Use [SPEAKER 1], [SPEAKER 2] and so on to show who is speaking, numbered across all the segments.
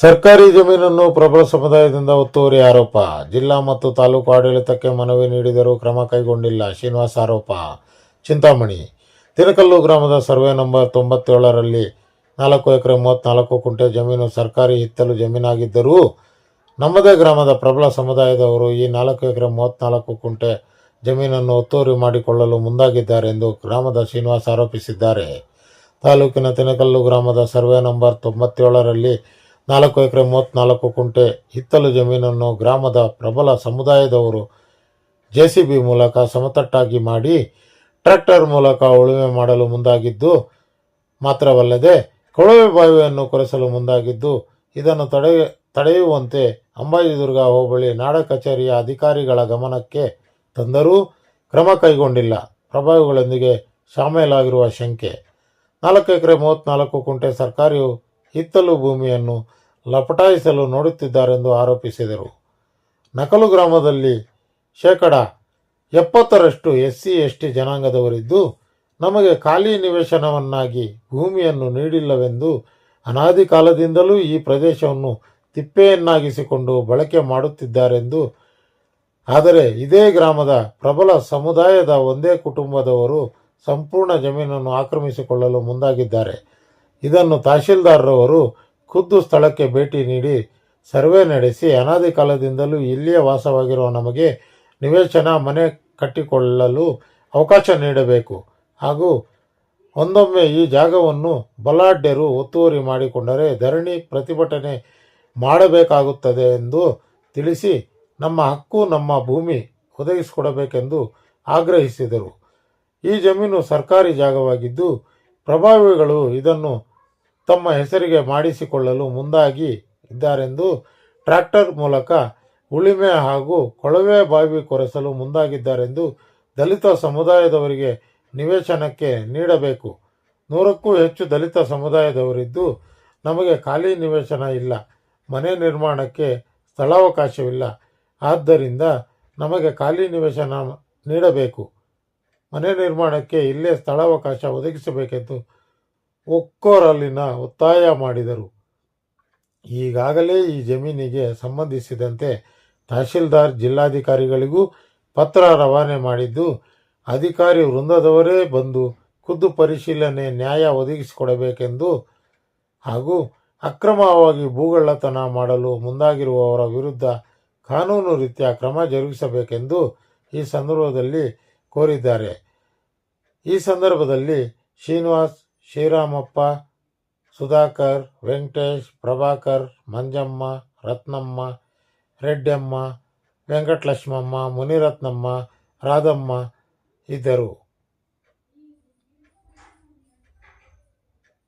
[SPEAKER 1] ಸರ್ಕಾರಿ ಜಮೀನನ್ನು ಪ್ರಬಲ ಸಮುದಾಯದಿಂದ ಒತ್ತುವರಿ ಆರೋಪ. ಜಿಲ್ಲಾ ಮತ್ತು ತಾಲೂಕು ಆಡಳಿತಕ್ಕೆ ಮನವಿ ನೀಡಿದರೂ ಕ್ರಮ ಕೈಗೊಂಡಿಲ್ಲ. ಶ್ರೀನಿವಾಸ್ ಆರೋಪ. ಚಿಂತಾಮಣಿ ತಿನಕಲ್ಲು ಗ್ರಾಮದ ಸರ್ವೆ ನಂಬರ್ 97ರಲ್ಲಿ 4 ಎಕರೆ 34 ಕುಂಟೆ ಜಮೀನು ಸರ್ಕಾರಿ ಹಿತ್ತಲು ಜಮೀನಾಗಿದ್ದರೂ ನಮ್ಮದೇ ಗ್ರಾಮದ ಪ್ರಬಲ ಸಮುದಾಯದವರು ಈ 4 ಎಕರೆ 34 ಕುಂಟೆ ಜಮೀನನ್ನು ಒತ್ತುವರಿ ಮಾಡಿಕೊಳ್ಳಲು ಮುಂದಾಗಿದ್ದಾರೆ ಎಂದು ಗ್ರಾಮದ ಶ್ರೀನಿವಾಸ್ ಆರೋಪಿಸಿದ್ದಾರೆ. ತಾಲೂಕಿನ ತಿನಕಲ್ಲು ಗ್ರಾಮದ ಸರ್ವೆ ನಂಬರ್ 97ರಲ್ಲಿ 4 ಎಕರೆ 34 ಕುಂಟೆ ಹಿತ್ತಲು ಜಮೀನನ್ನು ಗ್ರಾಮದ ಪ್ರಬಲ ಸಮುದಾಯದವರು JCB ಮೂಲಕ ಸಮತಟ್ಟಾಗಿ ಮಾಡಿ ಟ್ರ್ಯಾಕ್ಟರ್ ಮೂಲಕ ಉಳುಮೆ ಮಾಡಲು ಮುಂದಾಗಿದ್ದು ಮಾತ್ರವಲ್ಲದೆ ಕೊಳವೆ ಬಾವಿಯನ್ನು ಕೊರೆಸಲು ಮುಂದಾಗಿದ್ದು, ಇದನ್ನು ತಡೆಯುವಂತೆ ಅಂಬಾಜಿದುರ್ಗ ಹೋಬಳಿ ನಾಡ ಕಚೇರಿಯ ಅಧಿಕಾರಿಗಳ ಗಮನಕ್ಕೆ ತಂದರೂ ಕ್ರಮ ಕೈಗೊಂಡಿಲ್ಲ. ಪ್ರಭಾವಿಗಳೊಂದಿಗೆ ಶಾಮೀಲಾಗಿರುವ ಶಂಕೆ. 4 ಎಕರೆ 34 ಕುಂಟೆ ಸರ್ಕಾರಿ ಹಿತ್ತಲು ಭೂಮಿಯನ್ನು ಲಪಟಾಯಿಸಲು ನೋಡುತ್ತಿದ್ದಾರೆಂದು ಆರೋಪಿಸಿದರು. ನಕಲು ಗ್ರಾಮದಲ್ಲಿ 70% SC/ST ಜನಾಂಗದವರಿದ್ದು ನಮಗೆ ಖಾಲಿ ನಿವೇಶನವನ್ನಾಗಿ ಭೂಮಿಯನ್ನು ನೀಡಿಲ್ಲವೆಂದು ಅನಾದಿ ಕಾಲದಿಂದಲೂ ಈ ಪ್ರದೇಶವನ್ನು ತಿಪ್ಪೆಯನ್ನಾಗಿಸಿಕೊಂಡು ಬಳಕೆ ಮಾಡುತ್ತಿದ್ದಾರೆಂದು, ಆದರೆ ಇದೇ ಗ್ರಾಮದ ಪ್ರಬಲ ಸಮುದಾಯದ ಒಂದೇ ಕುಟುಂಬದವರು ಸಂಪೂರ್ಣ ಜಮೀನನ್ನು ಆಕ್ರಮಿಸಿಕೊಳ್ಳಲು ಮುಂದಾಗಿದ್ದಾರೆ. ಇದನ್ನು ತಹಶೀಲ್ದಾರ್ರವರು ಖುದ್ದು ಸ್ಥಳಕ್ಕೆ ಭೇಟಿ ನೀಡಿ ಸರ್ವೆ ನಡೆಸಿ ಅನಾದಿ ಕಾಲದಿಂದಲೂ ಇಲ್ಲಿಯೇ ವಾಸವಾಗಿರುವ ನಮಗೆ ನಿವೇಶನ ಮನೆ ಕಟ್ಟಿಕೊಳ್ಳಲು ಅವಕಾಶ ನೀಡಬೇಕು ಹಾಗೂ ಒಂದೊಮ್ಮೆ ಈ ಜಾಗವನ್ನು ಬಲಾಢ್ಯರು ಒತ್ತುವರಿ ಮಾಡಿಕೊಂಡರೆ ಧರಣಿ ಪ್ರತಿಭಟನೆ ಮಾಡಬೇಕಾಗುತ್ತದೆ ಎಂದು ತಿಳಿಸಿ ನಮ್ಮ ಹಕ್ಕು ನಮ್ಮ ಭೂಮಿ ಒದಗಿಸಿಕೊಡಬೇಕೆಂದು ಆಗ್ರಹಿಸಿದರು. ಈ ಜಮೀನು ಸರ್ಕಾರಿ ಜಾಗವಾಗಿದ್ದು ಪ್ರಭಾವಿಗಳು ಇದನ್ನು ತಮ್ಮ ಹೆಸರಿಗೆ ಮಾಡಿಸಿಕೊಳ್ಳಲು ಮುಂದಾಗಿ ಇದ್ದಾರೆಂದು ಟ್ರ್ಯಾಕ್ಟರ್ ಮೂಲಕ ಉಳುಮೆ ಹಾಗೂ ಕೊಳವೆ ಬಾವಿ ಕೊರೆಸಲು ಮುಂದಾಗಿದ್ದಾರೆಂದು ದಲಿತ ಸಮುದಾಯದವರಿಗೆ ನಿವೇಶನಕ್ಕೆ ನೀಡಬೇಕು. 100ಕ್ಕೂ ಹೆಚ್ಚು ದಲಿತ ಸಮುದಾಯದವರಿದ್ದು ನಮಗೆ ಖಾಲಿ ನಿವೇಶನ ಇಲ್ಲ, ಮನೆ ನಿರ್ಮಾಣಕ್ಕೆ ಸ್ಥಳಾವಕಾಶವಿಲ್ಲ. ಆದ್ದರಿಂದ ನಮಗೆ ಖಾಲಿ ನಿವೇಶನ ನೀಡಬೇಕು, ಮನೆ ನಿರ್ಮಾಣಕ್ಕೆ ಇಲ್ಲೇ ಸ್ಥಳಾವಕಾಶ ಒದಗಿಸಬೇಕೆಂದು ಒಕ್ಕೊರಲಿನ ಒತ್ತಾಯ ಮಾಡಿದರು. ಈಗಾಗಲೇ ಈ ಜಮೀನಿಗೆ ಸಂಬಂಧಿಸಿದಂತೆ ತಹಶೀಲ್ದಾರ್ ಜಿಲ್ಲಾಧಿಕಾರಿಗಳಿಗೂ ಪತ್ರ ರವಾನೆ ಮಾಡಿದ್ದು, ಅಧಿಕಾರಿ ವೃಂದದವರೇ ಬಂದು ಖುದ್ದು ಪರಿಶೀಲನೆ ನ್ಯಾಯ ಒದಗಿಸಿಕೊಡಬೇಕೆಂದು ಹಾಗೂ ಅಕ್ರಮವಾಗಿ ಭೂಗಳ್ಳತನ ಮಾಡಲು ಮುಂದಾಗಿರುವವರ ವಿರುದ್ಧ ಕಾನೂನು ರೀತ್ಯ ಕ್ರಮ ಜರುಗಿಸಬೇಕೆಂದು ಈ ಸಂದರ್ಭದಲ್ಲಿ ಕೋರಿದ್ದಾರೆ. ಈ ಸಂದರ್ಭದಲ್ಲಿ ಶ್ರೀನಿವಾಸ್, ಶ್ರೀರಾಮಪ್ಪ, ಸುಧಾಕರ್, ವೆಂಕಟೇಶ್, ಪ್ರಭಾಕರ್, ಮಂಜಮ್ಮ, ರತ್ನಮ್ಮ, ರೆಡ್ಡಮ್ಮ, ವೆಂಕಟಲಕ್ಷ್ಮಮ್ಮ, ಮುನಿರತ್ನಮ್ಮ, ರಾಧಮ್ಮ ಇದ್ದರು.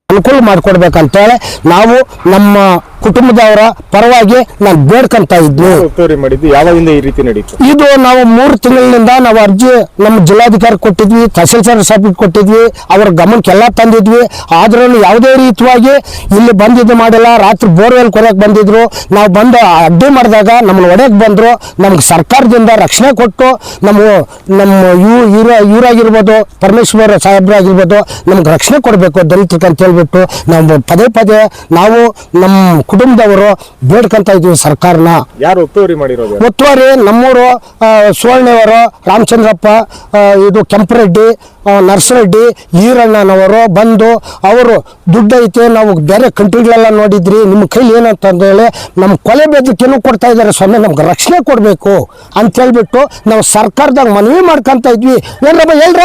[SPEAKER 2] ಅನುಕೂಲ ಮಾಡಿಕೊಡ್ಬೇಕಂತೇಳಿ ನಾವು ನಮ್ಮ ಕುಟುಂಬದವರ ಪರವಾಗಿ ನಾನು ಬೇಡ್ಕೊಂತ ಇದ್ವಿ.
[SPEAKER 3] ಮಾಡಿದ್ದು ಯಾವಾಗಿಂದ ಈ ರೀತಿ ನಡೀತು?
[SPEAKER 2] ಇದು ನಾವು 3 ತಿಂಗಳಿಂದ ನಾವು ಅರ್ಜಿ ನಮ್ಮ ಜಿಲ್ಲಾಧಿಕಾರಿ ಕೊಟ್ಟಿದ್ವಿ, ತಹಸೀಲ್ದಾರ್ ಸಾಹೇಬ್ರಿಗೆ ಕೊಟ್ಟಿದ್ವಿ, ಅವ್ರ ಗಮನಕ್ಕೆಲ್ಲ ತಂದಿದ್ವಿ. ಆದ್ರೂ ಯಾವುದೇ ರೀತಿಯಾಗಿ ಇಲ್ಲಿ ಬಂದಿದ್ದು ಮಾಡಿಲ್ಲ. ರಾತ್ರಿ ಬೋರ್ವೆಲ್ ಕೊರೆಯಕ್ಕೆ ಬಂದಿದ್ರು, ನಾವು ಬಂದು ಅಡ್ಡಿ ಮಾಡಿದಾಗ ನಮ್ಮನ್ನು ಒಡೆಯಕ್ಕೆ ಬಂದರು. ನಮ್ಗೆ ಸರ್ಕಾರದಿಂದ ರಕ್ಷಣೆ ಕೊಟ್ಟು ನಮ್ಮ ಇವರಾಗಿರ್ಬೋದು, ಪರಮೇಶ್ವರ ಸಾಹೇಬ್ರಾಗಿರ್ಬೋದು, ನಮ್ಗೆ ರಕ್ಷಣೆ ಕೊಡಬೇಕು ದಲಿತರಿಗೆ ಅಂತ ಹೇಳ್ಬಿಟ್ಟು ನಾವು ಪದೇ ನಾವು ನಮ್ಮ ಕುಟುಂಬದವರು ಬೇಡ್ಕೊಂತ ಇದ್ವಿ ಸರ್ಕಾರನ.
[SPEAKER 3] ಯಾರು ಒತ್ತುವರಿ ಮಾಡಿರೋದು?
[SPEAKER 2] ಒತ್ತುವರಿ ನಮ್ಮೂರು ಸುವರ್ಣವರು, ರಾಮಚಂದ್ರಪ್ಪ, ಇದು ಕೆಂಪರೆಡ್ಡಿ, ನರ್ಸರೆಡ್ಡಿ, ಈರಣ್ಣನವರು ಬಂದು ಅವರು ದುಡ್ಡು ಐತೆ, ನಾವು ಬೇರೆ ಕಂಟ್ರಿಗಳೆಲ್ಲ ನೋಡಿದ್ರಿ, ನಿಮ್ಮ ಕೈಲಿ ಏನಂತಂದೇಳಿ ನಮ್ಮ ಕೊಲೆ ಬೆದರಿಕೆನೂ ಕೊಡ್ತಾ ಇದ್ದಾರೆ. ಸ್ವಾಮಿ ನಮ್ಗೆ ರಕ್ಷಣೆ ಕೊಡಬೇಕು ಅಂತ ಹೇಳ್ಬಿಟ್ಟು ನಾವು ಸರ್ಕಾರದಾಗ ಮನವಿ ಮಾಡ್ಕೊಂತ ಇದ್ವಿ. ಏನ್ರಪ್ಪ ಹೇಳ್ರ?